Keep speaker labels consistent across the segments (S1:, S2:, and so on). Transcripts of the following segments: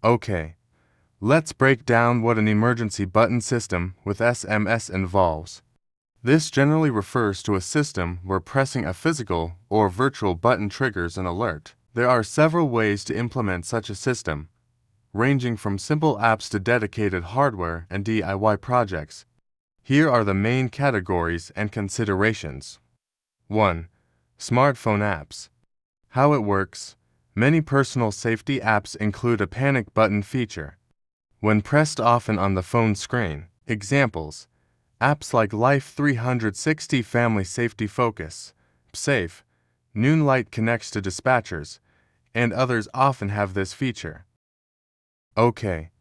S1: Okay, let's break down what an emergency button system with SMS involves. This generally refers to a system where pressing a physical or virtual button triggers an alert. There are several ways to implement such a system, ranging from simple apps to dedicated hardware and DIY projects. Here are the main categories and considerations. 1. Smartphone apps. How it works. Many personal safety apps include a panic button feature. When pressed often on the phone screen, examples, apps like Life 360 Family Safety Focus, Safe, Noonlight connects to dispatchers, and others often have this feature. Okay,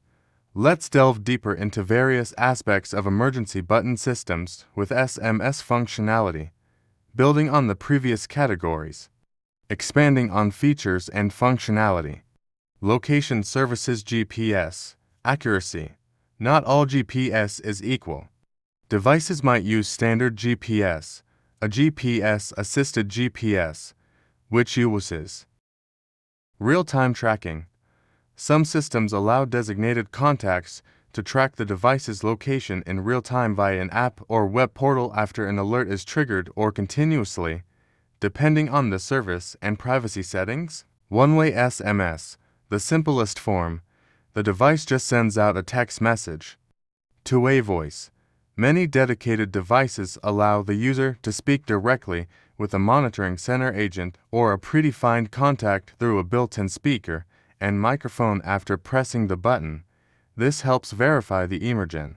S1: let's delve deeper into various aspects of emergency button systems with SMS functionality, building on the previous categories. Expanding on features and functionality. Location services GPS. Accuracy. Not all GPS is equal. Devices might use standard GPS, a GPS-assisted GPS, which uses real-time tracking. Some systems allow designated contacts to track the device's location in real time via an app or web portal after an alert is triggered or continuously, depending on the service and privacy settings. One-way SMS, the simplest form. The device just sends out a text message. Two-way voice. Many dedicated devices allow the user to speak directly with a monitoring center agent or a predefined contact through a built-in speaker and microphone after pressing the button. This helps verify the emergent.